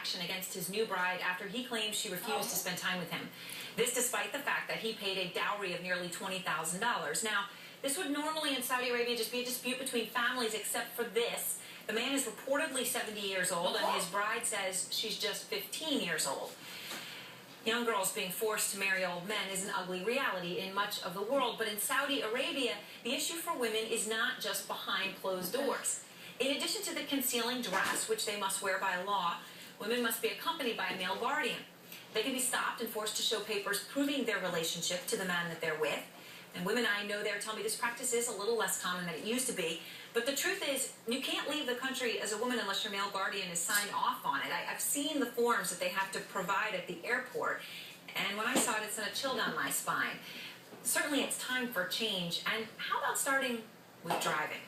action against his new bride after he claims she refused to spend time with him. This despite the fact that he paid a dowry of nearly $20,000. Now, this would normally in Saudi Arabia just be a dispute between families, except for this. The man is reportedly 70 years old, and his bride says she's just 15 years old. Young girls being forced to marry old men is an ugly reality in much of the world, but in Saudi Arabia, the issue for women is not just behind closed doors. In addition to the concealing dress, which they must wear by law, women must be accompanied by a male guardian. They can be stopped and forced to show papers proving their relationship to the man that they're with. And women I know there tell me this practice is a little less common than it used to be. But the truth is, you can't leave the country as a woman unless your male guardian is signed off on it. I've seen the forms that they have to provide at the airport, and when I saw it, it sent a chill down my spine. Certainly it's time for change. And how about starting with driving?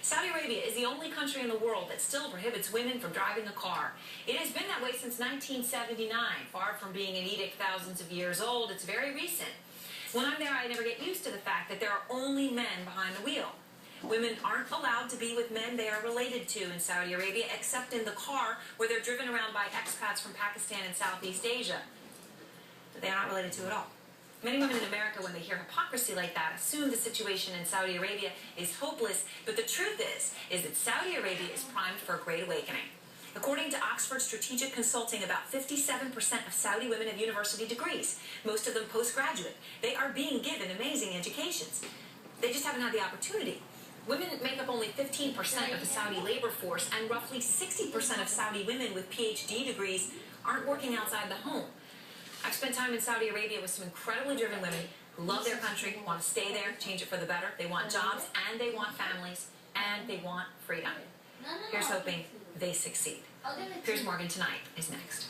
Saudi Arabia is the only country in the world that still prohibits women from driving a car. It has been that way since 1979. Far from being an edict thousands of years old, it's very recent. When I'm there, I never get used to the fact that there are only men behind the wheel. Women aren't allowed to be with men they are related to in Saudi Arabia, except in the car where they're driven around by expats from Pakistan and Southeast Asia that they are not related to at all. Many women in America, when they hear hypocrisy like that, assume the situation in Saudi Arabia is hopeless, but the truth is that Saudi Arabia is primed for a great awakening. According to Oxford Strategic Consulting, about 57% of Saudi women have university degrees, most of them postgraduate. They are being given amazing educations. They just haven't had the opportunity. Women make up only 15% of the Saudi labor force, and roughly 60% of Saudi women with PhD degrees aren't working outside the home. I've spent time in Saudi Arabia with some incredibly driven women who love their country, want to stay there, change it for the better. They want jobs, and they want families, and they want freedom. Here's hoping they succeed. Piers Morgan Tonight is next.